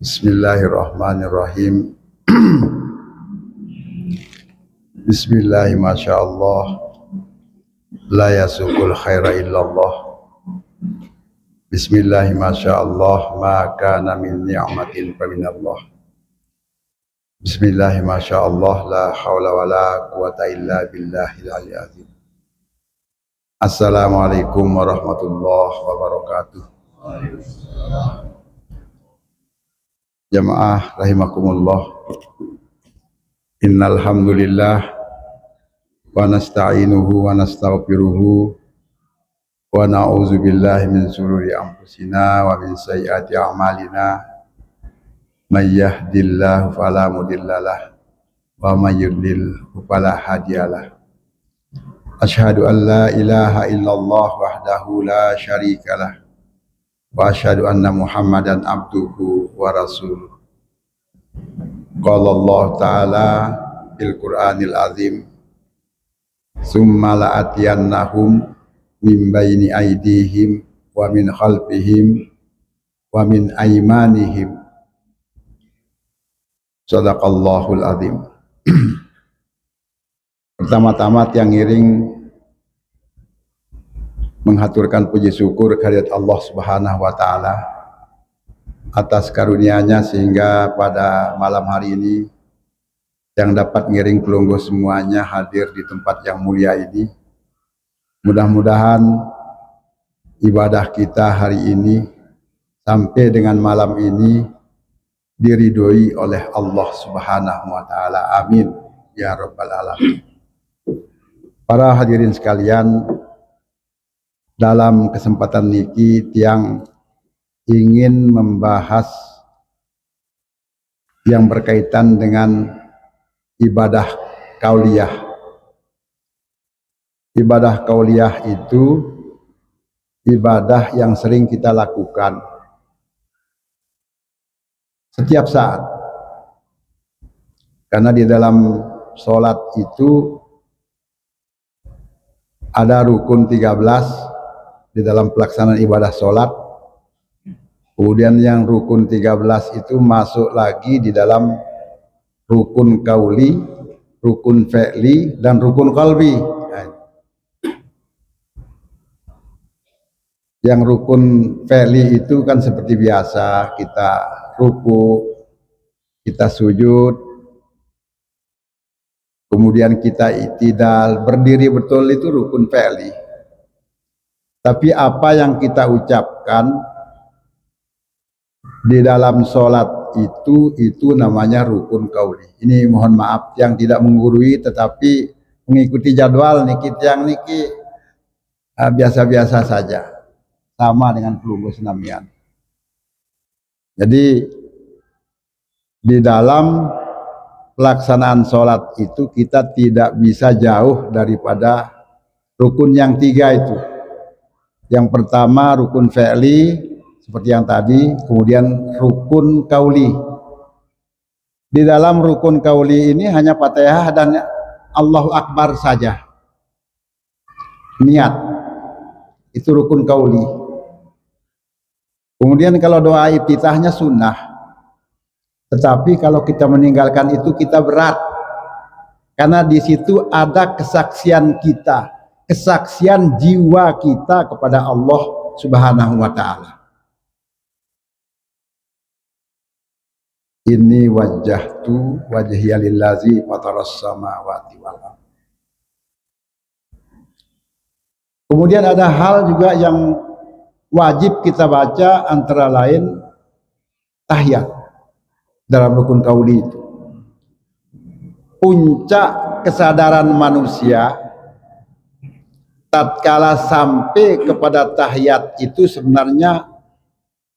Bismillahirrahmanirrahim. Bismillahi masyaallah. La yasukul khaira illallah. Bismillahi masyaallah. Ma kana min ni'matin faminallah. Bismillahi masyaallah. La hawla wa la quwata illa billahil aliyyil azim. Assalamualaikum warahmatullahi wabarakatuh. Jamaah rahimakumullah. Innal hamdulillah wa nasta'inuhu wa nastaghfiruhu wa na'udzu billahi min shururi anfusina wa min sayyiati a'malina. May yahdihillahu fala mudhillalah wa may yudlil fala hadiyalah. Asyhadu an la ilaha illallah wahdahu la syarikalah wa asyhadu anna Muhammadan abduhu wa rasuluh. Qala Allah Ta'ala fil Qur'anil Azim, summa la'atiyannahum min baini aydihim wa min khalfihim wa min aymanihim. Sadaqallahul azim. Pertama-tama tiang ngiring menghaturkan puji syukur kehadirat Allah Subhanahu wa Ta'ala atas karunia-Nya sehingga pada malam hari ini yang dapat ngiring pelungguh semuanya hadir di tempat yang mulia ini. Mudah-mudahan ibadah kita hari ini sampai dengan malam ini diridhoi oleh Allah Subhanahu wa Ta'ala. Amin ya rabbal alamin. Para hadirin sekalian, dalam kesempatan niki tiang ingin membahas yang berkaitan dengan ibadah qauliyah. Ibadah qauliyah itu ibadah yang sering kita lakukan setiap saat. Karena di dalam sholat itu ada rukun 13 di dalam pelaksanaan ibadah sholat. Kemudian yang rukun 13 itu masuk lagi di dalam rukun qauli, rukun fi'li, dan rukun qalbi. Yang rukun fi'li itu kan seperti biasa, kita ruku, kita sujud, kemudian kita i'tidal, berdiri betul, itu rukun fi'li. Tapi apa yang kita ucapkan di dalam sholat itu namanya rukun qauli. Ini mohon maaf yang tidak menggurui tetapi mengikuti jadwal niki yang niki biasa-biasa saja, sama dengan pelungguh senamian. Jadi di dalam pelaksanaan sholat itu kita tidak bisa jauh daripada rukun yang 3 itu. Yang pertama rukun fi'li seperti yang tadi, kemudian rukun qauli. Di dalam rukun qauli ini hanya Fatihah dan Allahu Akbar saja. Niat itu rukun qauli. Kemudian kalau doa iftitahnya sunnah. Tetapi kalau kita meninggalkan itu kita berat. Karena di situ ada kesaksian kita, kesaksian jiwa kita kepada Allah Subhanahu wa Ta'ala. Inni wajjahtu wajhiya lillazi fataras samawati wal ardh. Kemudian ada hal juga yang wajib kita baca, antara lain tahiyat dalam rukun qauli itu. Puncak kesadaran manusia tatkala sampai kepada tahiyat itu sebenarnya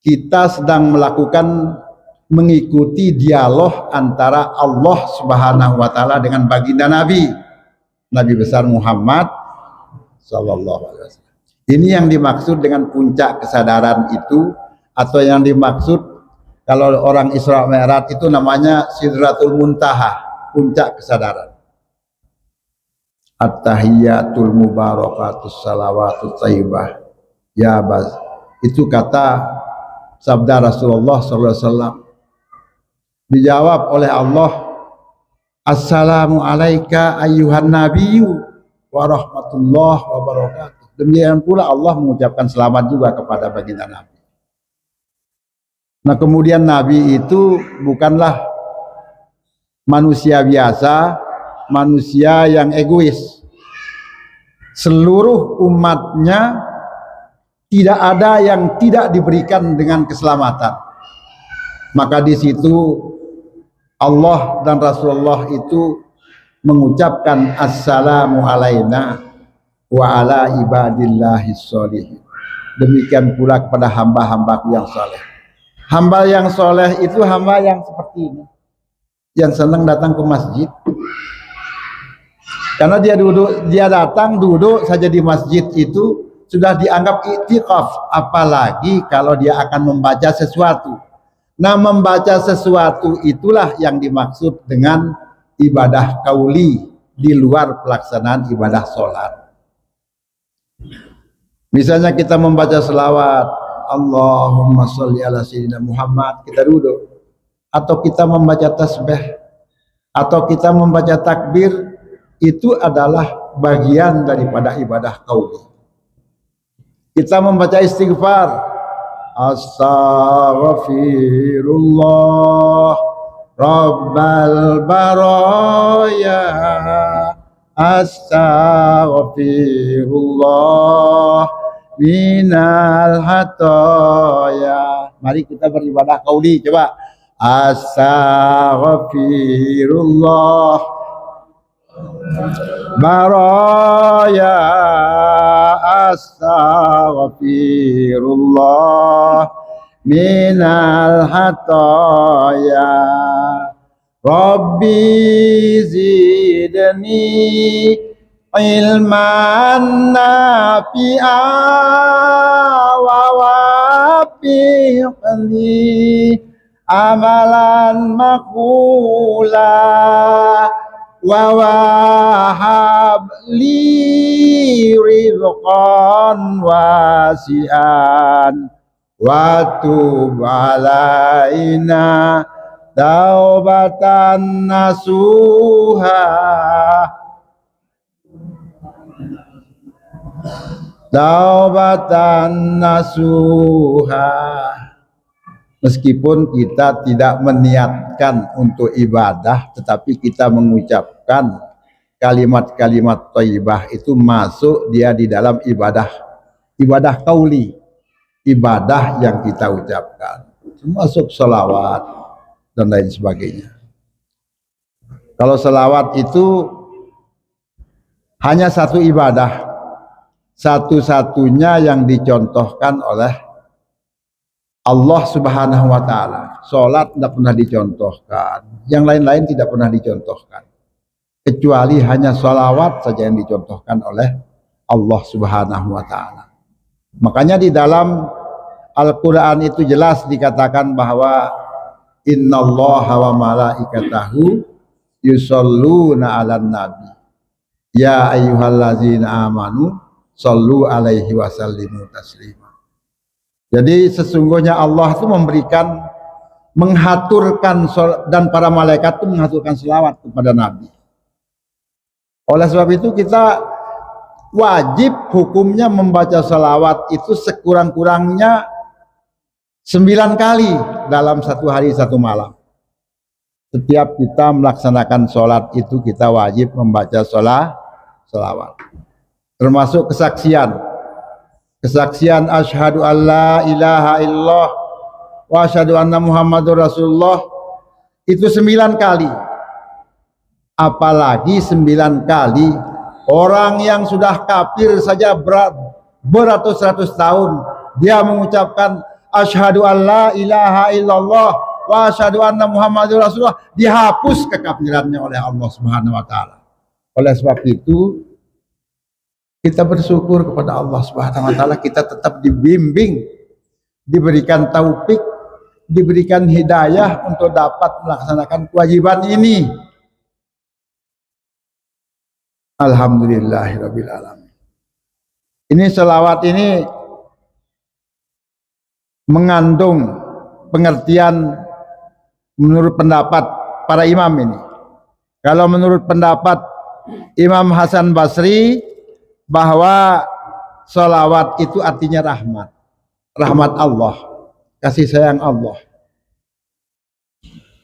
kita sedang mengikuti dialog antara Allah Subhanahu wa Ta'ala dengan baginda Nabi besar Muhammad sallallahu alaihi wasallam. Ini yang dimaksud dengan puncak kesadaran itu, atau yang dimaksud kalau orang Isra Mi'raj itu namanya Sidratul Muntaha, puncak kesadaran. At-tahiyyatul mubarakatus salawatut thayyibah ya baz. Itu kata sabda Rasulullah sallallahu alaihi wasallam. Dijawab oleh Allah, Assalamu alayka ayyuhan nabiyyu wa rahmatullah wa barakatuh. Demikian pula Allah mengucapkan selamat juga kepada baginda Nabi. Nah, kemudian Nabi itu bukanlah manusia biasa, manusia yang egois. Seluruh umatnya tidak ada yang tidak diberikan dengan keselamatan. Maka di situ Allah dan Rasulullah itu mengucapkan assalamu alaina wa ala ibadillahis sholihin. Demikian pula kepada hamba-hambaku yang soleh. Hamba yang soleh itu hamba yang seperti ini, yang senang datang ke masjid. Karena dia datang duduk saja di masjid itu sudah dianggap i'tikaf, apalagi kalau dia akan membaca sesuatu. Nah, membaca sesuatu itulah yang dimaksud dengan ibadah qauli di luar pelaksanaan ibadah sholat. Misalnya kita membaca selawat, Allahumma sholli ala sayyidina Muhammad, kita duduk. Atau kita membaca tasbih, atau kita membaca takbir, itu adalah bagian daripada ibadah qauli. Kita membaca istighfar, astaghfirullah rabbal baraya, astaghfirullah minal hataya. Mari kita beribadah qauli, coba. Astaghfirullah baraya, astaghfirullah minal hataya, Rabbi zidni ilman nafi'a wa wafiqni amalan maqula wa wahab li rizqan wasi'an wa tub alaina taubatan nasuha, taubatan nasuha. Meskipun kita tidak meniatkan untuk ibadah, tetapi kita mengucapkan kalimat-kalimat thayyibah itu masuk dia di dalam ibadah qauli, ibadah yang kita ucapkan, termasuk selawat dan lain sebagainya. Kalau selawat itu hanya satu ibadah, satu-satunya yang dicontohkan oleh Allah Subhanahu wa Ta'ala. Sholat tidak pernah dicontohkan, yang lain-lain tidak pernah dicontohkan, kecuali hanya sholawat saja yang dicontohkan oleh Allah Subhanahu wa Ta'ala. Makanya di dalam Al-Quran itu jelas dikatakan bahwa innallaha wa malaikatahu yusholluna 'alan nabi ya ayyuhallazina amanu shollu alaihi wasallimu taslima. Jadi sesungguhnya Allah itu menghaturkan dan para malaikat itu menghaturkan selawat kepada Nabi. Oleh sebab itu kita wajib hukumnya membaca selawat itu sekurang-kurangnya 9 kali dalam satu hari satu malam. Setiap kita melaksanakan sholat itu kita wajib membaca selawat. Termasuk kesaksian asyhadu alla ilaha illallah wa asyhadu anna muhammadur rasulullah itu 9 kali. Apalagi 9 kali orang yang sudah kafir saja beratus-ratus tahun dia mengucapkan asyhadu alla ilaha illallah wa asyhadu anna muhammadur rasulullah, dihapus kekafirannya oleh Allah Subhanahu wa Ta'ala. Oleh sebab itu kita bersyukur kepada Allah Subhanahu wa Ta'ala, kita tetap dibimbing, diberikan taufik, diberikan hidayah untuk dapat melaksanakan kewajiban ini. Alhamdulillahirabbil alamin. Ini selawat ini mengandung pengertian menurut pendapat para imam ini. Kalau menurut pendapat Imam Hasan Basri, bahwa sholawat itu artinya rahmat, rahmat Allah, kasih sayang Allah.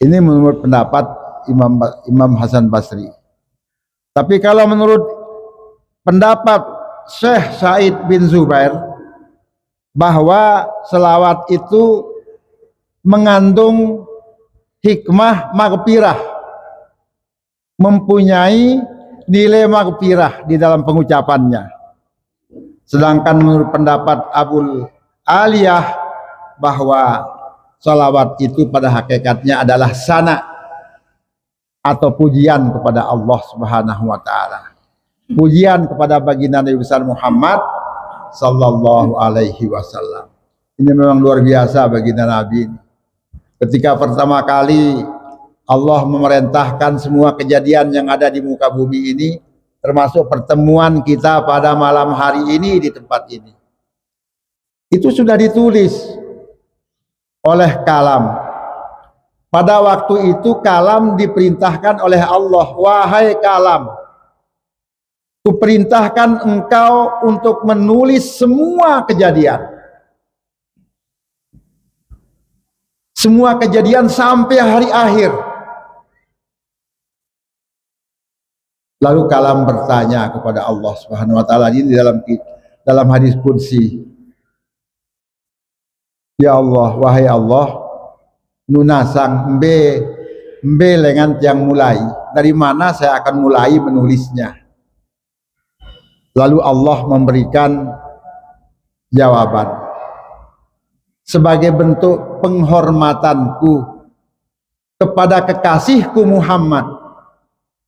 Ini menurut pendapat Imam Hasan Basri. Tapi kalau menurut pendapat Syekh Said bin Zubair, bahwa sholawat itu mengandung hikmah maghfirah, mempunyai nilai maghfirah di dalam pengucapannya. Sedangkan menurut pendapat Abul Aliyah, bahwa sholawat itu pada hakikatnya adalah sana atau pujian kepada Allah Subhanahu wa taala. Pujian kepada baginda Nabi besar Muhammad sallallahu alaihi wasallam. Ini memang luar biasa baginda Nabi. Ketika pertama kali Allah memerintahkan semua kejadian yang ada di muka bumi ini, termasuk pertemuan kita pada malam hari ini di tempat ini, itu sudah ditulis oleh kalam. Pada waktu itu kalam diperintahkan oleh Allah, wahai kalam, kuperintahkan engkau untuk menulis semua kejadian. Semua kejadian sampai hari akhir. Lalu kalam bertanya kepada Allah Subhanahu wa taala ini dalam hadis qudsi. Ya Allah, wahai Allah, nunasang mbe lengan yang mulai. Dari mana saya akan mulai menulisnya? Lalu Allah memberikan jawaban. Sebagai bentuk penghormatanku kepada kekasihku Muhammad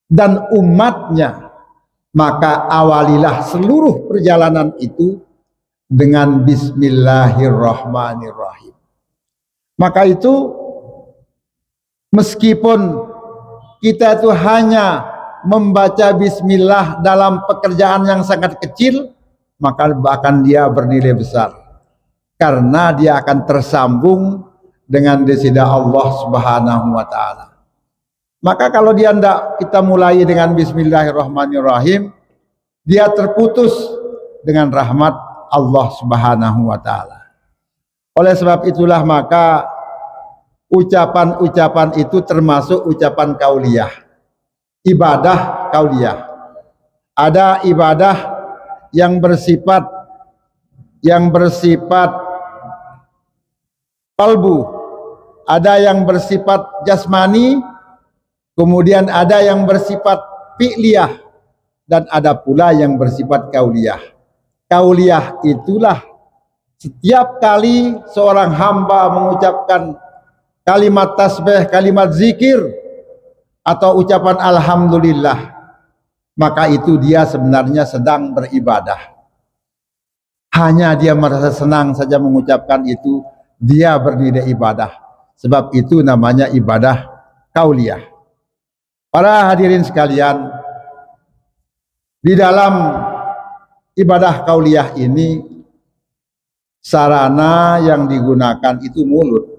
dan umatnya, maka awalilah seluruh perjalanan itu dengan Bismillahirrahmanirrahim. Maka itu meskipun kita itu hanya membaca Bismillah dalam pekerjaan yang sangat kecil, maka bahkan dia bernilai besar, karena dia akan tersambung dengan desida Allah Subhanahu wa taala. Maka kalau dia hendak kita mulai dengan Bismillahirrahmanirrahim, dia terputus dengan rahmat Allah Subhanahu wa taala. Oleh sebab itulah maka ucapan-ucapan itu termasuk ucapan kauliyah, ibadah kauliyah. Ada ibadah yang bersifat qalbu, ada yang bersifat jasmani, kemudian ada yang bersifat fi'liyah, dan ada pula yang bersifat kauliyah. Kauliyah itulah setiap kali seorang hamba mengucapkan kalimat tasbih, kalimat zikir, atau ucapan alhamdulillah, maka itu dia sebenarnya sedang beribadah. Hanya dia merasa senang saja mengucapkan itu, dia bernilai ibadah. Sebab itu namanya ibadah kauliyah. Para hadirin sekalian, di dalam ibadah kauliyah ini sarana yang digunakan itu mulut.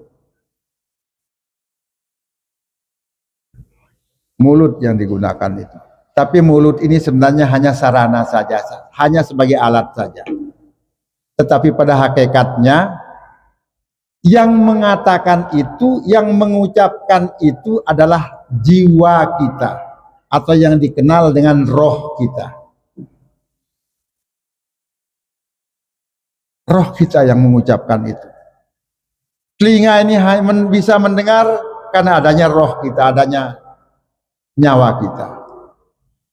Mulut yang digunakan itu. Tapi mulut ini sebenarnya hanya sarana saja, hanya sebagai alat saja. Tetapi pada hakikatnya yang mengatakan itu, yang mengucapkan itu adalah jiwa kita, atau yang dikenal dengan roh kita. Roh kita yang mengucapkan itu. Telinga ini bisa mendengar karena adanya roh kita, adanya nyawa kita.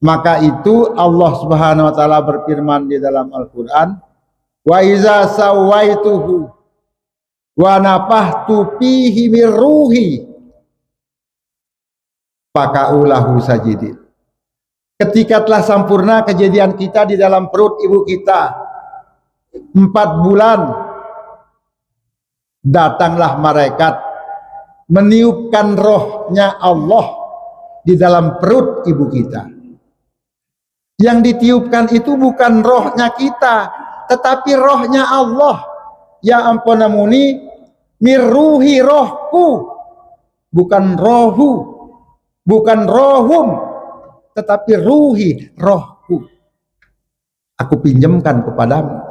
Maka itu Allah Subhanahu wa taala berfirman di dalam Al-Qur'an, wa iza sawaituhu wa nafahtu fihi min ruhi fakaulahu sajidin. Ketika telah sempurna kejadian kita di dalam perut ibu kita 4 bulan, datanglah malaikat meniupkan rohnya Allah di dalam perut ibu kita. Yang ditiupkan itu bukan rohnya kita, tetapi rohnya Allah. Ya ampunamuni mirruhi rohku, bukan rohu, bukan rohum, tetapi ruhi, rohku. Aku pinjamkan kepadamu.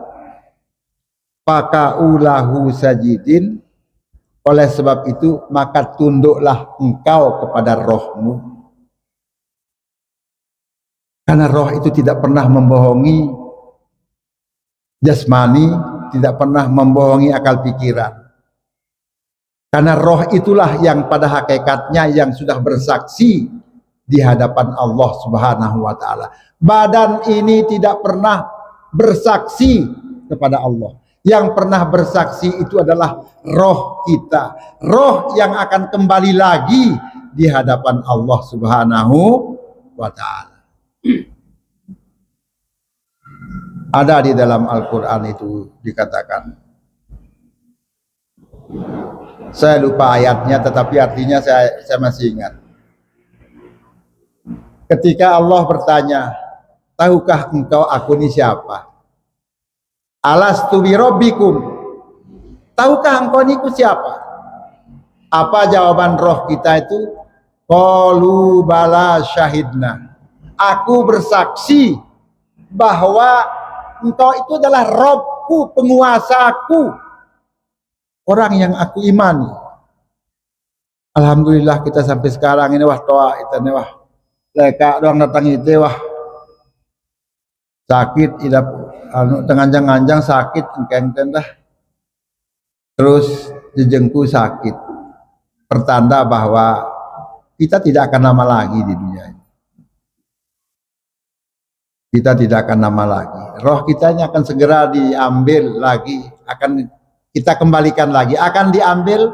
Fakaulahu sajidin, oleh sebab itu maka tunduklah engkau kepada rohmu. Karena roh itu tidak pernah membohongi jasmani, tidak pernah membohongi akal pikiran. Karena roh itulah yang pada hakikatnya yang sudah bersaksi di hadapan Allah Subhanahu wa taala. Badan ini tidak pernah bersaksi kepada Allah. Yang pernah bersaksi itu adalah roh kita. Roh yang akan kembali lagi di hadapan Allah Subhanahu wa taala. Ada di dalam Al-Quran itu dikatakan, saya lupa ayatnya tetapi artinya saya masih ingat. Ketika Allah bertanya, tahukah engkau aku ini siapa? Alastu bi rabbikum, tahukah engkau ini siapa? Apa jawaban roh kita itu? Qalu bala syahidna, aku bersaksi bahwa engkau itu adalah Robku, penguasaku, orang yang aku imani. Alhamdulillah kita sampai sekarang ini wah toa itu nih wah leka doang datang itu wah sakit idap anu tenganjang-anjang sakit engken dah terus jejengku sakit, pertanda bahwa kita tidak akan lama lagi di dunia ini. Kita tidak akan lama lagi. Roh kita ini akan segera diambil lagi, akan kita kembalikan lagi, akan diambil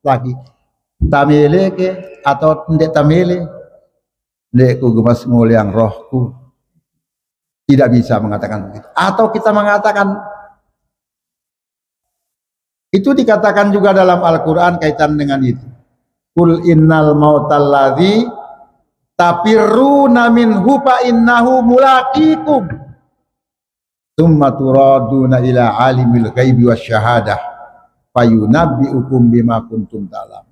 lagi. Tamile ke atau tidak tamile, ndekku gemas nguliang rohku. Tidak bisa mengatakan begitu. Atau kita mengatakan, itu dikatakan juga dalam Al-Quran kaitan dengan itu. Kul innal mautalladzi tapirruna minhu fa innahu mulaqikum tsumma turaduna ila alimil ghaibi wasyahadah fayunabbiukum bima kuntum ta'lam.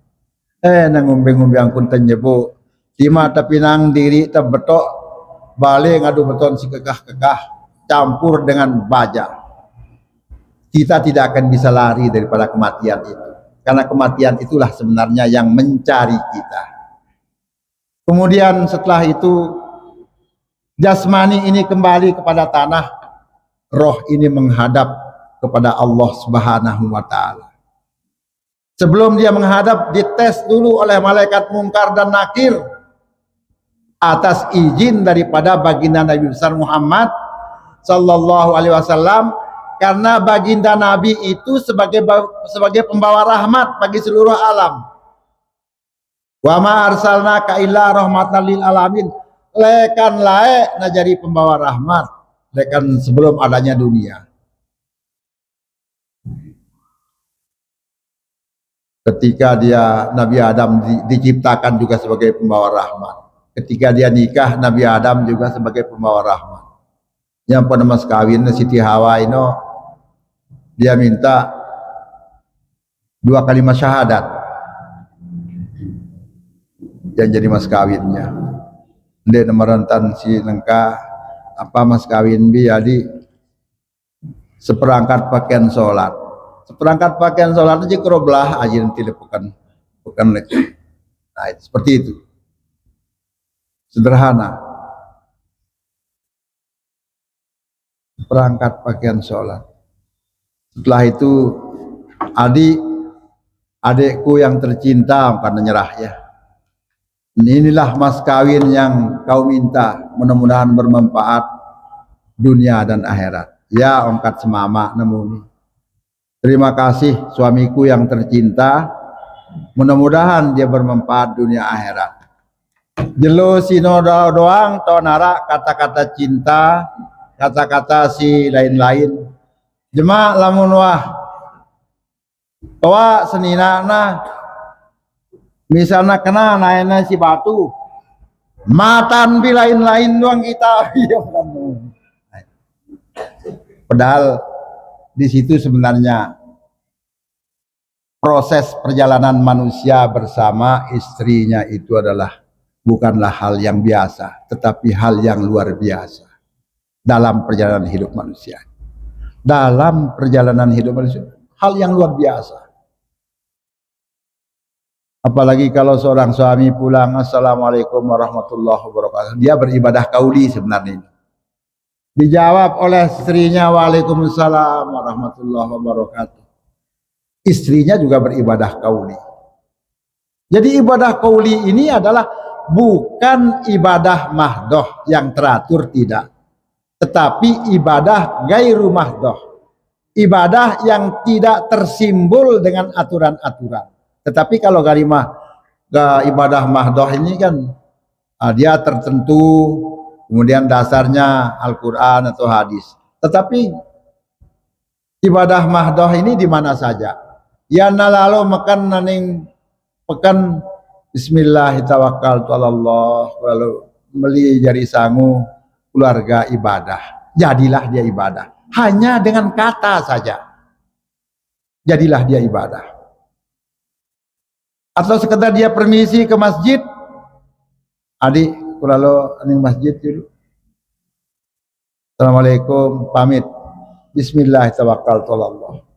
Nang ngombe-ngombe angkun tenjebo lima tapi nang diri tebetok balik ngadu beton si kekah-kekah campur dengan baja. Kita tidak akan bisa lari daripada kematian itu, karena kematian itulah sebenarnya yang mencari kita. Kemudian setelah itu jasmani ini kembali kepada tanah, roh ini menghadap kepada Allah Subhanahu wa taala. Sebelum dia menghadap, dites dulu oleh malaikat Munkar dan Nakir atas izin daripada baginda Nabi besar Muhammad sallallahu alaihi wasallam, karena baginda Nabi itu sebagai pembawa rahmat bagi seluruh alam. Wa ma arsalnaka illa rahmatan lil alamin, lekan lae na jadi pembawa rahmat lekan sebelum adanya dunia. Ketika dia Nabi Adam diciptakan juga sebagai pembawa rahmat. Ketika dia nikah Nabi Adam juga sebagai pembawa rahmat. Yang pada mas kawin Siti Hawa ini dia minta 2 kalimat syahadat yang jadi mas kawinnya. Dia merentan si nengka apa mas kawin bi jadi seperangkat pakaian sholat. Seperangkat pakaian sholat aja keroblah aja nanti bukan nah seperti itu. Sederhana. Seperangkat pakaian sholat. Setelah itu adikku yang tercinta karena nyerah ya. Inilah mas kawin yang kau minta, mudah-mudahan bermanfaat dunia dan akhirat. Ya ongkat semama nemuni. Terima kasih suamiku yang tercinta, mudah-mudahan dia bermanfaat dunia akhirat. Jelo sino doang tonara kata-kata cinta, kata-kata si lain-lain. Jema lamun wah toa seninana misalnya kena naena si batu matan bi lain-lain doang kita. Padahal di situ sebenarnya proses perjalanan manusia bersama istrinya itu adalah bukanlah hal yang biasa, tetapi hal yang luar biasa dalam perjalanan hidup manusia. Dalam perjalanan hidup manusia, hal yang luar biasa. Apalagi kalau seorang suami pulang, Assalamualaikum warahmatullahi wabarakatuh. Dia beribadah qauli sebenarnya. Dijawab oleh istrinya, Waalaikumsalam warahmatullahi wabarakatuh. Istrinya juga beribadah qauli. Jadi ibadah qauli ini adalah bukan ibadah mahdoh yang teratur, tidak. Tetapi ibadah gairu mahdoh. Ibadah yang tidak tersimbol dengan aturan-aturan. Tetapi kalau kalimah ibadah mahdoh ini kan dia tertentu, kemudian dasarnya Al-Quran atau hadis. Tetapi ibadah mahdoh ini di mana saja. Ya nalalo makan naning pekan Bismillahirrahmanirrahim, lalu meli jari sangu keluarga ibadah. Jadilah dia ibadah. Hanya dengan kata saja. Jadilah dia ibadah. Atau sekedar dia permisi ke masjid, adik kalau aning masjid dulu, Assalamualaikum, pamit, Bismillahirrahmanirrahim.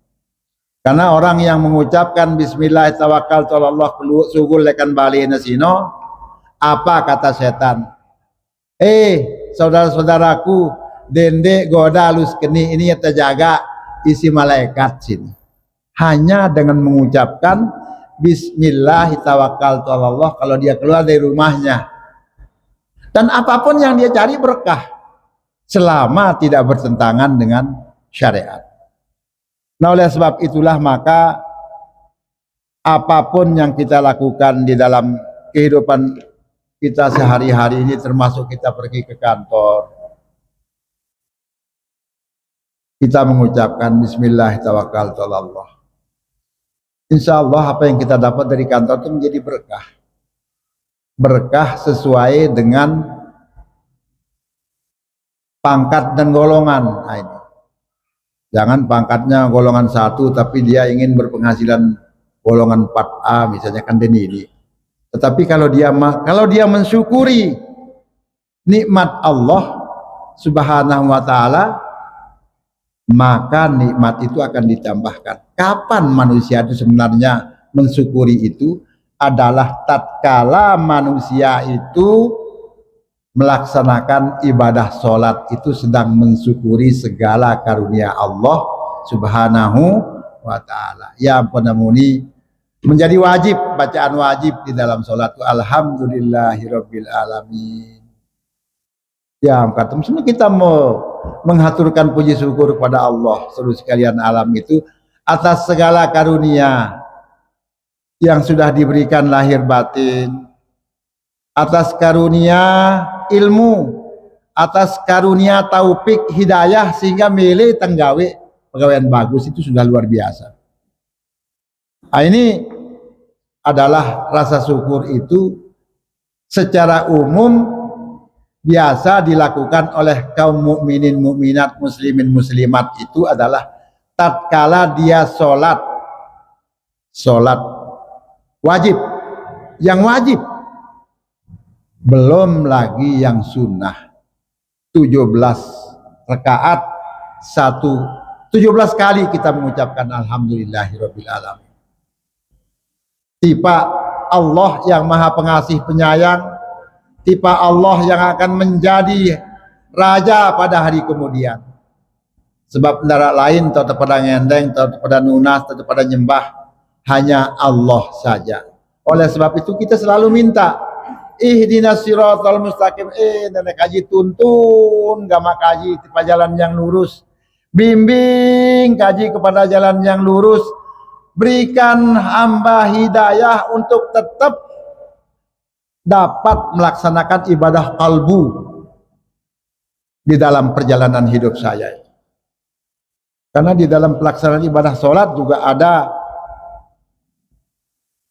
Karena orang yang mengucapkan Bismillahirrahmanirrahim sugul lekan bali nasino, apa kata setan? Saudara-saudaraku, dende goda lus keni ini terjaga isi malaikat sini. Hanya dengan mengucapkan Bismillahirrahmanirrahim kalau dia keluar dari rumahnya, dan apapun yang dia cari berkah selama tidak bertentangan dengan syariat. Nah, oleh sebab itulah maka apapun yang kita lakukan di dalam kehidupan kita sehari-hari ini, termasuk kita pergi ke kantor, kita mengucapkan Bismillahirrahmanirrahim. Insya Allah apa yang kita dapat dari kantor itu menjadi berkah. Berkah sesuai dengan pangkat dan golongan. Nah, ini. Jangan pangkatnya golongan 1 tapi dia ingin berpenghasilan golongan 4A misalnya, kan ini. Tetapi kalau dia mensyukuri nikmat Allah Subhanahu wa taala, maka nikmat itu akan ditambahkan. Kapan manusia itu sebenarnya mensyukuri itu? Adalah tatkala manusia itu melaksanakan ibadah sholat itu sedang mensyukuri segala karunia Allah Subhanahu wa ta'ala. Ya ampun namuni menjadi wajib, bacaan wajib di dalam sholat itu alhamdulillahirabbil alamin. Ya ampun, semua kita mau menghaturkan puji syukur kepada Allah seluruh sekalian alam itu atas segala karunia yang sudah diberikan lahir batin, atas karunia ilmu, atas karunia taufik hidayah sehingga milih tenggawe pegawaian bagus, itu sudah luar biasa. Nah, ini adalah rasa syukur itu secara umum biasa dilakukan oleh kaum mukminin mukminat, muslimin muslimat itu adalah tatkala dia sholat wajib, yang wajib, belum lagi yang sunnah. 17 rakaat 17 kali kita mengucapkan alhamdulillahirabbil alamin. Tipe Allah yang maha pengasih penyayang, tipe Allah yang akan menjadi raja pada hari kemudian. Sebab pendarat lain tetap pada ngendeng, tetap pada nunas, tetap pada nyembah hanya Allah saja. Oleh sebab itu kita selalu minta ihdinas siratal mustaqim, nenek kaji tuntun gama kaji tipe jalan yang lurus, bimbing kaji kepada jalan yang lurus, berikan hamba hidayah untuk tetap dapat melaksanakan ibadah qalbu di dalam perjalanan hidup saya. Karena di dalam pelaksanaan ibadah sholat juga ada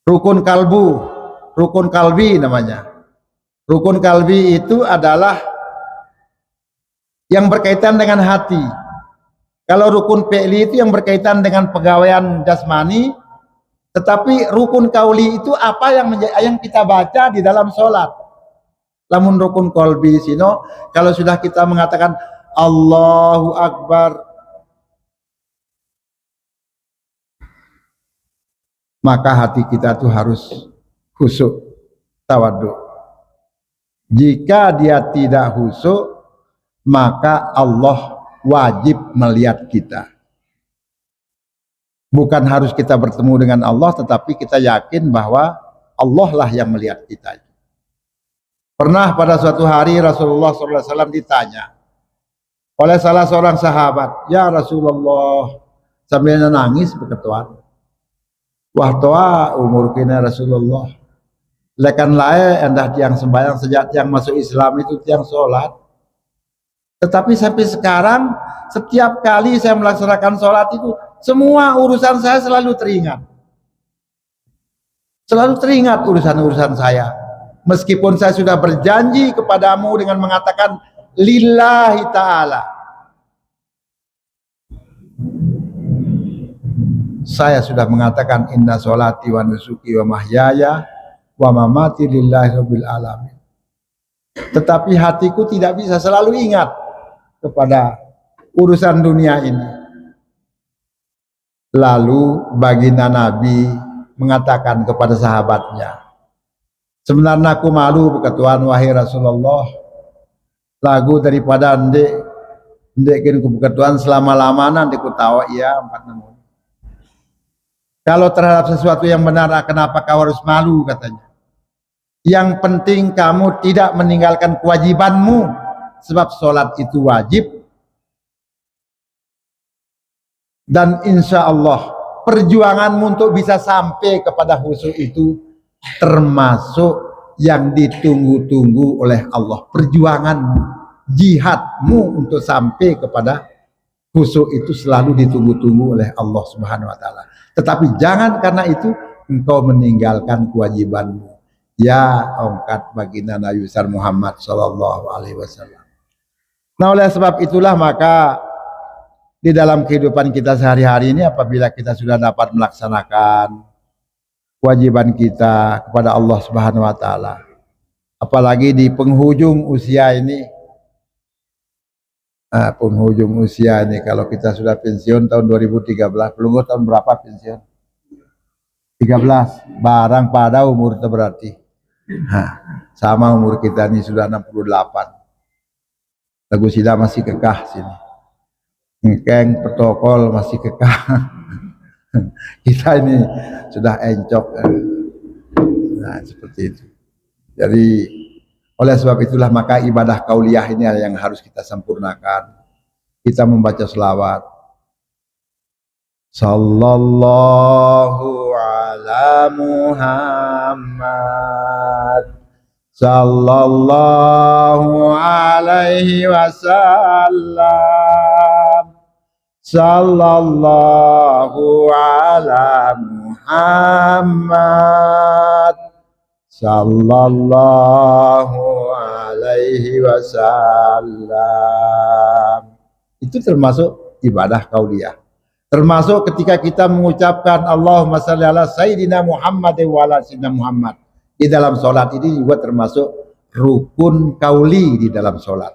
rukun kalbu, rukun kalbi namanya. Rukun kalbi itu adalah yang berkaitan dengan hati. Kalau rukun fi'li itu yang berkaitan dengan pegawaian jasmani, Tetapi rukun kauli itu apa yang kita baca di dalam sholat. Lamun rukun kolbi sino, kalau sudah kita mengatakan Allahu Akbar, maka hati kita tuh harus khusyuk, tawadhu. Jika dia tidak khusyuk, maka Allah wajib melihat kita. Bukan harus kita bertemu dengan Allah, tetapi kita yakin bahwa Allah lah yang melihat kita. Pernah pada suatu hari Rasulullah SAW ditanya oleh salah seorang sahabat, "Ya Rasulullah," sambil nangis berketuan, "Wah toa umur kini Rasulullah, lekan lae endah tiang sembahyang sejak tiang masuk Islam itu tiang sholat. Tetapi sampai sekarang setiap kali saya melaksanakan sholat itu semua urusan saya selalu teringat. Selalu teringat urusan-urusan saya. Meskipun saya sudah berjanji kepadamu dengan mengatakan lillahi ta'ala. Saya sudah mengatakan inna sholati wa nusuki wa mahyaya wa mamati lillahi rabbil alamin. Tetapi hatiku tidak bisa selalu ingat kepada urusan dunia ini. Lalu baginda Nabi mengatakan kepada sahabatnya, "Sebenarnya aku malu berketuan wahai Rasulullah, lagu daripada ndek kini berketuan selama-lama nanti ku tahu iya 4 Kalau terhadap sesuatu yang benar, kenapa kau harus malu?" katanya. "Yang penting kamu tidak meninggalkan kewajibanmu, sebab sholat itu wajib. Dan insya Allah perjuanganmu untuk bisa sampai kepada khusyuk itu termasuk yang ditunggu-tunggu oleh Allah. Perjuanganmu, jihadmu untuk sampai kepada khusyuk itu selalu ditunggu-tunggu oleh Allah Subhanahu wa taala. Tetapi jangan karena itu engkau meninggalkan kewajibanmu." Ya ongkat baginda Nabi besar Muhammad sallallahu alaihi wasallam. Nah, oleh sebab itulah maka di dalam kehidupan kita sehari-hari ini, apabila kita sudah dapat melaksanakan kewajiban kita kepada Allah Subhanahu wa taala, apalagi di penghujung usia ini, penghujung usia ini, kalau kita sudah pensiun tahun 2013, belum tahun berapa pensiun? 13, barang pada umur itu berarti. Sama umur kita ini sudah 68. Lagu sida masih kekah sini. Ngkeng protokol masih kekah. Kita ini sudah encok. Nah, seperti itu. Jadi oleh sebab itulah maka ibadah kauliyah ini yang harus kita sempurnakan. Kita membaca selawat. Sallallahu ala Muhammad, sallallahu alaihi wasallam, sallallahu ala Muhammad, sallallahu alaihi wasallam. Itu termasuk ibadah kauliyah. Termasuk ketika kita mengucapkan Allahumma shalli ala Sayyidina Muhammad wa ala Sayyidina Muhammad. Di dalam sholat ini juga termasuk rukun kauli di dalam sholat.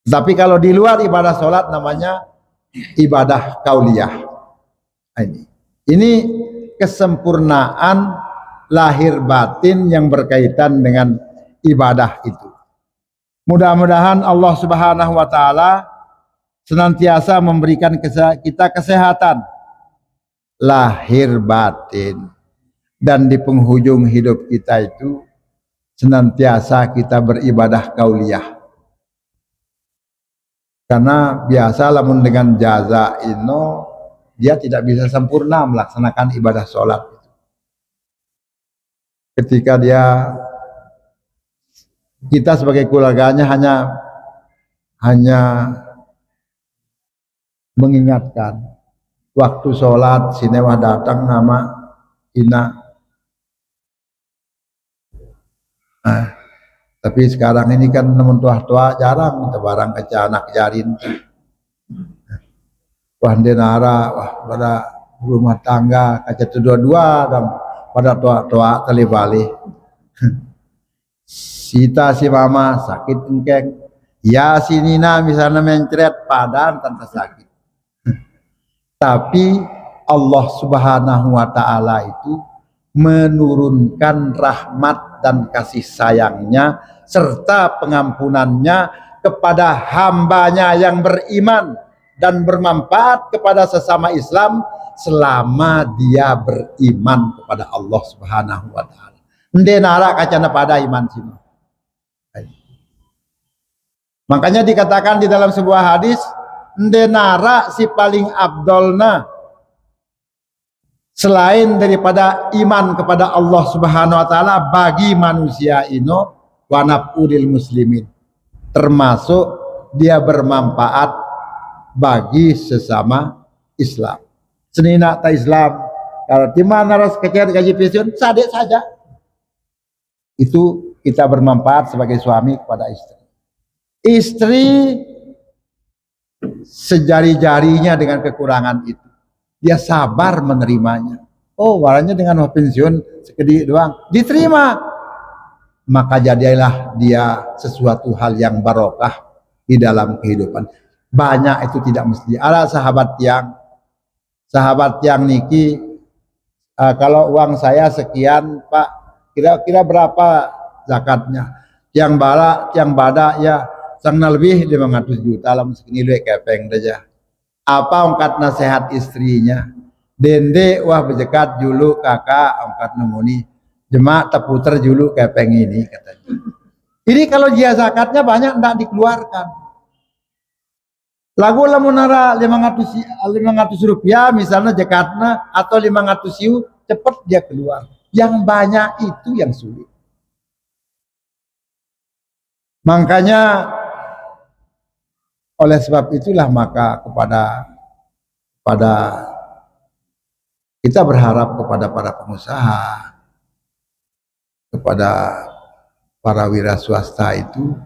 Tapi kalau di luar ibadah sholat namanya ibadah kauliyah. Ini kesempurnaan lahir batin yang berkaitan dengan ibadah itu. Mudah-mudahan Allah Subhanahu wa taala senantiasa memberikan kita kesehatan lahir batin, dan di penghujung hidup kita itu senantiasa kita beribadah kauliyah. Karena biasa lamun dengan jaza ino dia tidak bisa sempurna melaksanakan ibadah sholat. Ketika kita sebagai keluarganya hanya mengingatkan waktu sholat sinewah datang nama ina. Tapi sekarang ini kan nemen tua-tua jarang barang ke anak jarin. Wah denara, wah pada rumah tangga kaca dua-dua dan pada tua-tua telibali. Sita si mama sakit engkeng, ya si Nina misalnya mencret padan tanpa sakit. Tapi Allah Subhanahu wa taala itu menurunkan rahmat dan kasih sayangnya serta pengampunannya kepada hambanya yang beriman dan bermanfaat kepada sesama Islam selama dia beriman kepada Allah Subhanahu wa taala. Ende nara kacana pada iman sini. Makanya dikatakan di dalam sebuah hadis, ende nara si paling abdolna selain daripada iman kepada Allah Subhanahu wa taala bagi manusia ino wa naf'udil muslimin, termasuk dia bermanfaat bagi sesama Islam. Senina ta Islam kalau di mana ras kecer gaji pensiun sadek saja. Itu kita bermanfaat sebagai suami kepada istri. Istri sejari-jarinya dengan kekurangan itu, dia sabar menerimanya. Oh, warnanya dengan pensiun sekedip doang diterima, maka jadilah dia sesuatu hal yang barokah di dalam kehidupan. Banyak itu tidak mesti. Ada sahabat yang niki, kalau uang saya sekian Pak, kira-kira berapa zakatnya? Yang bada ya sang lebih 500 juta lah segini lu kepeng aja. Apa ongkat nasihat istrinya? Dende wah bejekat julu kakak ongkat nemuni jemaah teputer julu kepeng ini katanya. Ini kalau dia zakatnya banyak enggak dikeluarkan. Lagu lamunara 500 rupiah misalnya zakatnya atau 500 yu cepat dia keluar. Yang banyak itu yang sulit. Makanya oleh sebab itulah maka kepada kita berharap kepada para pengusaha, kepada para wira swasta itu,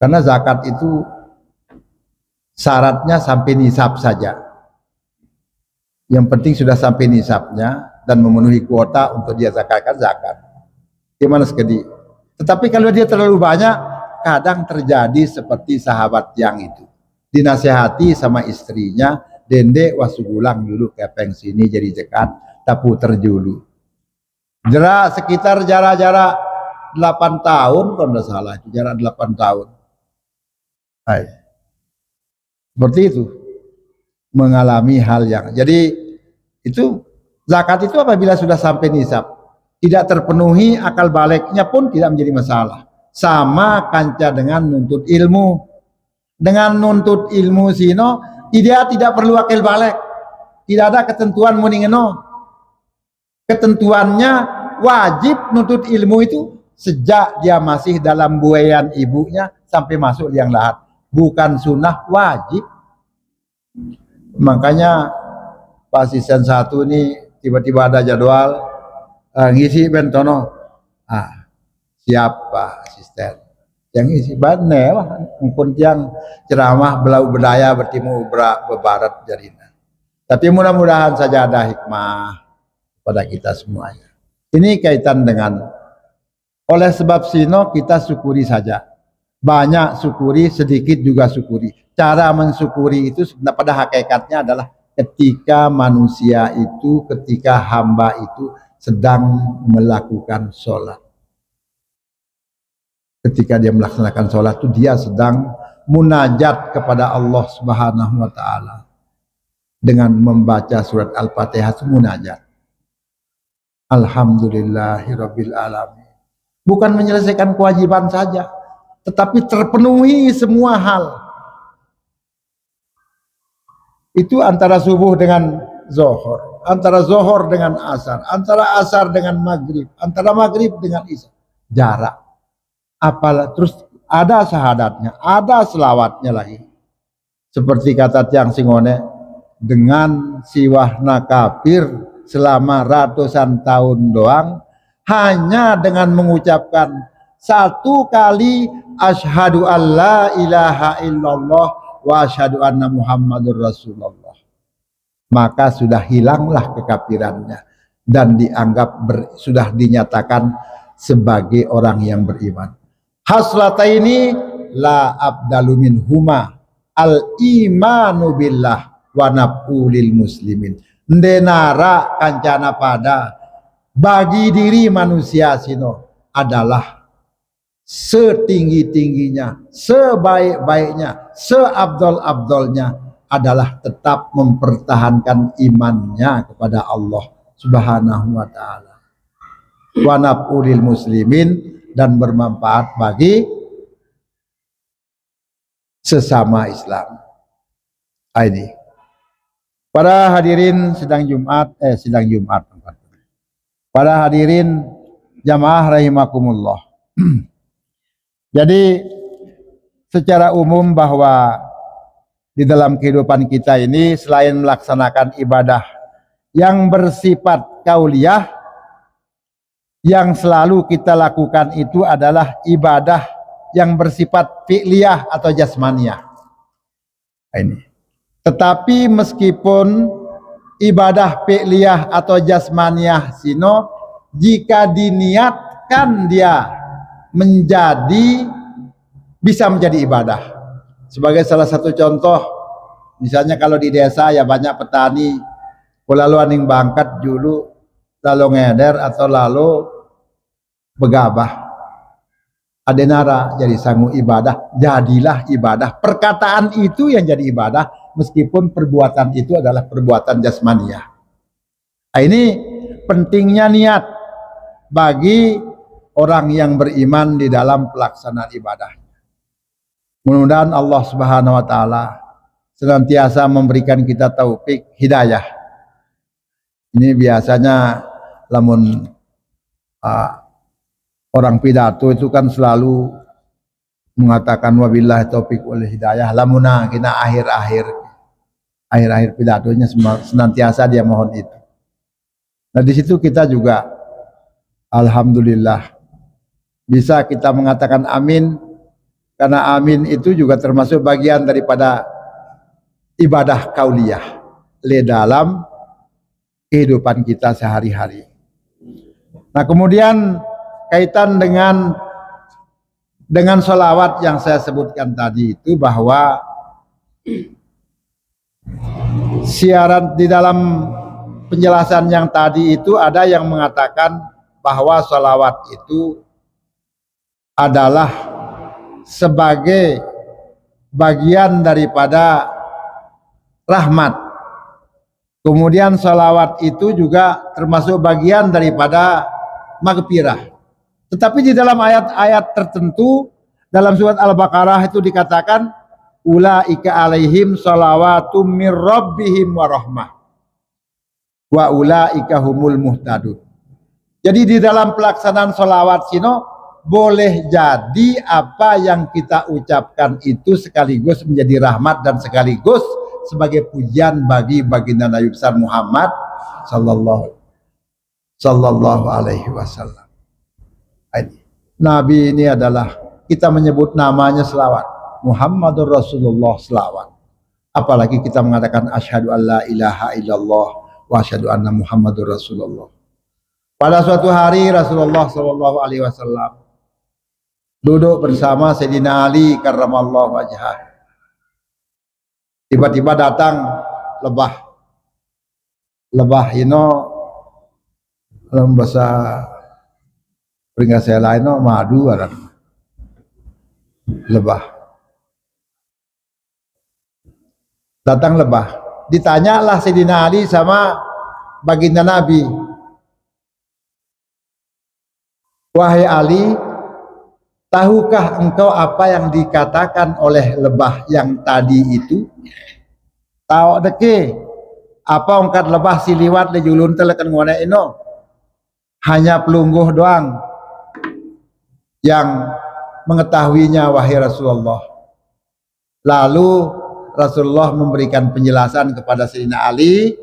karena zakat itu syaratnya sampai nisab saja. Yang penting sudah sampai nisabnya dan memenuhi kuota untuk dia zakatkan zakat. Gimana sekali? Tetapi kalau dia terlalu banyak, kadang terjadi seperti sahabat yang itu. Dinasehati sama istrinya, dende wasugulang dulu kepeng sini jadi zakat, tapu terjulu. Sekitar jarak 8 tahun kalau tidak salah, jarak 8 tahun. Hai. Seperti itu. Mengalami hal yang. Jadi itu zakat itu apabila sudah sampai nisab, tidak terpenuhi akal baliknya pun tidak menjadi masalah. Sama kanca dengan nuntut ilmu. Dengan nuntut ilmu sino, dia tidak perlu akal balik. Tidak ada ketentuan muningeno. Ketentuannya wajib nuntut ilmu itu sejak dia masih dalam buayan ibunya sampai masuk liang lahat. Bukan sunnah, wajib. Makanya Pak Asisten 1 ini tiba-tiba ada jadwal ngisi bentono, siap Pak Asisten yang ngisi bane wah pun yang ceramah belau bedaya bertimu bebarat jarina. Tapi mudah-mudahan saja ada hikmah pada kita semuanya. Ini kaitan dengan oleh sebab sino kita syukuri saja, banyak syukuri, sedikit juga syukuri. Cara mensyukuri itu sebenarnya pada hakikatnya adalah ketika manusia itu, ketika hamba itu sedang melakukan sholat. Ketika dia melaksanakan sholat itu dia sedang munajat kepada Allah Subhanahu wa taala. Dengan membaca surat Al-Fatihah itu munajat. Alhamdulillahirabbil alamin. Bukan menyelesaikan kewajiban saja, tetapi terpenuhi semua hal. Itu antara subuh dengan zuhur, antara zuhur dengan asar, antara asar dengan maghrib, antara maghrib dengan isya. Jarak. Apalah terus ada syahadatnya, ada selawatnya lagi. Seperti kata tiang Singone, dengan siwahna kafir selama ratusan tahun doang, hanya dengan mengucapkan satu kali asyhadu alla ilaha illallah wa asyhadu anna Muhammadur Rasulullah. maka sudah hilanglah kekafirannya dan dianggap sudah dinyatakan sebagai orang yang beriman. Haslataini la abdalu minhuma al imanu billah wa naf'ulil muslimin. Ndenara kancana pada bagi diri manusia sino adalah setinggi-tingginya, sebaik-baiknya, seabdol-abdolnya adalah tetap mempertahankan imannya kepada Allah Subhanahu wa taala. Wa naf'ulil muslimin, dan bermanfaat bagi sesama Islam. Ini. Para hadirin sidang Jumat, Para hadirin jamaah rahimakumullah. Jadi secara umum bahwa di dalam kehidupan kita ini selain melaksanakan ibadah yang bersifat kauliyah, yang selalu kita lakukan itu adalah ibadah yang bersifat fi'liyah atau jasmaniyah. Ini. Tetapi meskipun ibadah fi'liyah atau jasmaniyah sino, jika diniatkan dia bisa menjadi ibadah. Sebagai salah satu contoh, misalnya kalau di desa ya banyak petani, lalu aning bangkat dulu, lalu ngeder atau lalu begabah. Adenara jadi sangu ibadah, jadilah ibadah. Perkataan itu yang jadi ibadah, meskipun perbuatan itu adalah perbuatan jasmaniyah. Nah, ini pentingnya niat bagi orang yang beriman di dalam pelaksanaan ibadah. Mudah-mudahan Allah Subhanahu wa taala senantiasa memberikan kita taufik hidayah. Ini biasanya lamun orang pidato itu kan selalu mengatakan wabillahi taufik wal hidayah. Lamuna kina akhir-akhir pidatonya senantiasa dia mohon itu. Nah, di situ kita juga alhamdulillah bisa kita mengatakan amin, karena amin itu juga termasuk bagian daripada ibadah kauliyah di dalam kehidupan kita sehari-hari. Nah, kemudian kaitan dengan sholawat yang saya sebutkan tadi itu, bahwa siaran di dalam penjelasan yang tadi itu ada yang mengatakan bahwa sholawat itu adalah sebagai bagian daripada rahmat. Kemudian sholawat itu juga termasuk bagian daripada maghfirah. Tetapi di dalam ayat-ayat tertentu dalam surat Al-Baqarah itu dikatakan ulaika alaihim shalawatum mir rabbihim wa rahmah wa ulaika humul muhtadun. Jadi di dalam pelaksanaan sholawat sino boleh jadi apa yang kita ucapkan itu sekaligus menjadi rahmat dan sekaligus sebagai pujian bagi baginda Nabi besar Muhammad sallallahu alaihi wasallam. Nabi ini adalah kita menyebut namanya selawat, Muhammadur Rasulullah selawat. Apalagi kita mengatakan asyhadu alla ilaha illallah wa asyhadu anna Muhammadur Rasulullah. Pada suatu hari Rasulullah sallallahu alaihi wasallam duduk bersama Sayyidina Ali karramallahu wajhah. Tiba-tiba datang lebah dalam bahasa peringkat saya lain madu ada lebah. Datang lebah. Ditanyalah Sayyidina Ali sama baginda Nabi, wahai Ali, tahukah engkau apa yang dikatakan oleh lebah yang tadi itu? Tahu deke apa ongkat lebah siliwat le julun telekan ngone ino? Hanya pelungguh doang yang mengetahuinya, wahai Rasulullah. Lalu Rasulullah memberikan penjelasan kepada Sayyidina Ali,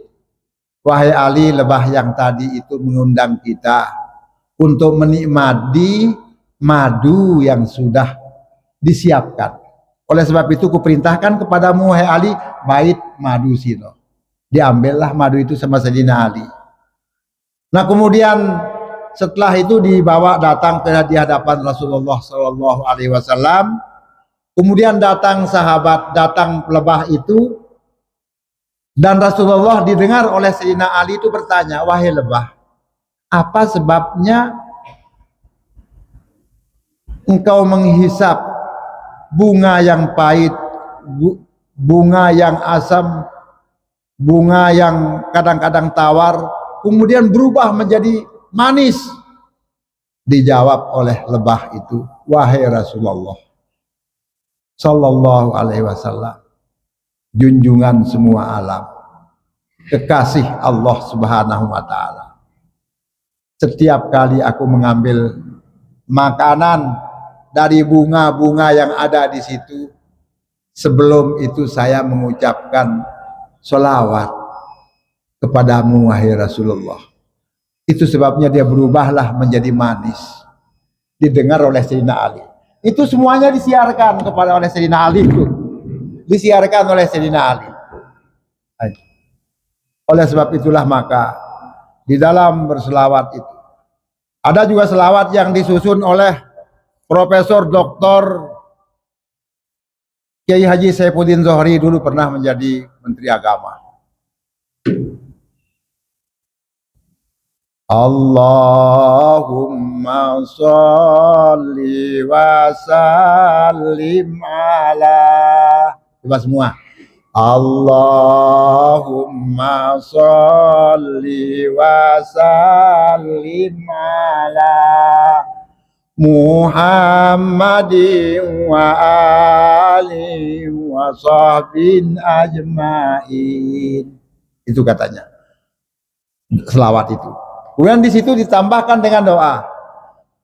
wahai Ali, lebah yang tadi itu mengundang kita untuk menikmati madu yang sudah disiapkan. Oleh sebab itu kuperintahkan kepadamu, wahai Ali, bait madu sino. Diambillah madu itu sama Sayyidina Ali. Nah kemudian setelah itu dibawa datang di hadapan Rasulullah Shallallahu Alaihi Wasallam. Kemudian datang sahabat, datang lebah itu, dan Rasulullah didengar oleh Sayyidina Ali itu bertanya, wahai lebah, apa sebabnya engkau menghisap bunga yang pahit, bunga yang asam, bunga yang kadang-kadang tawar, kemudian berubah menjadi manis? Dijawab oleh lebah itu, wahai Rasulullah Sallallahu Alaihi Wasallam, junjungan semua alam, kekasih Allah Subhanahu Wa Taala, setiap kali aku mengambil makanan dari bunga-bunga yang ada di situ, sebelum itu saya mengucapkan sholawat kepadamu wahai Rasulullah. Itu sebabnya dia berubahlah menjadi manis. Didengar oleh Sayyidina Ali. Itu semuanya disiarkan kepada oleh Sayyidina Ali itu. Disiarkan oleh Sayyidina Ali. Oleh sebab itulah maka di dalam berselawat itu ada juga selawat yang disusun oleh Profesor Dr. Kiai Haji Saifuddin Zohri, dulu pernah menjadi Menteri Agama. Allahumma sholli wa sallim ala, coba semua, Allahumma sholli wa sallim ala Muhammadin wa alihi wa sahbihi ajmain. Itu katanya selawat itu. Kemudian di situ ditambahkan dengan doa,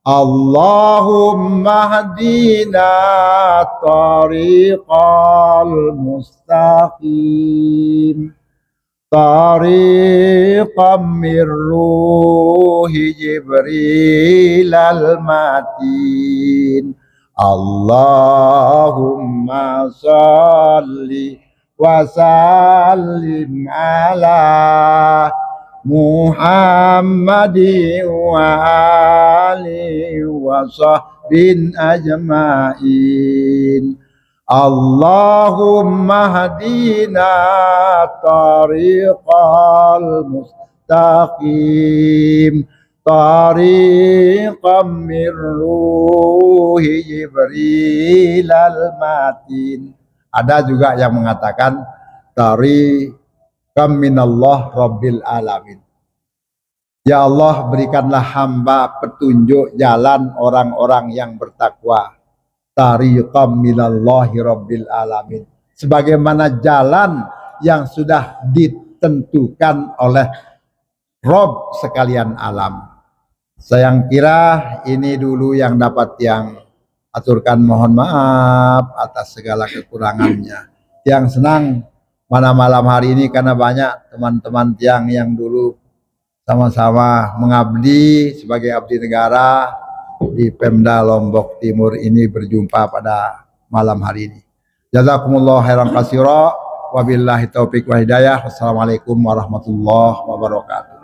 Allahumma hadina tariqal mustaqim, tariqam mir ruhi Jibril al-matin, Allahumma salli wa sallim ala Muhammadin wa alihi wa sahbihi ajmain. Allahumma hadina tariqal mustaqim, tariqam mir ruhi Jibril al-matin. Ada juga yang mengatakan tariqam minallah rabbil alamin. Ya Allah, berikanlah hamba petunjuk jalan orang-orang yang bertakwa. Tariqam minallahi rabbil alamin, sebagaimana jalan yang sudah ditentukan oleh Rob sekalian alam. Saya kira ini dulu yang dapat yang aturkan, mohon maaf atas segala kekurangannya. Yang senang pada malam hari ini karena banyak teman-teman tiang yang dulu sama-sama mengabdi sebagai abdi negara di Pemda Lombok Timur ini berjumpa pada malam hari ini. Jazakumullah khairan katsira, wabillahi taufik wa hidayah. Wassalamualaikum warahmatullahi wabarakatuh.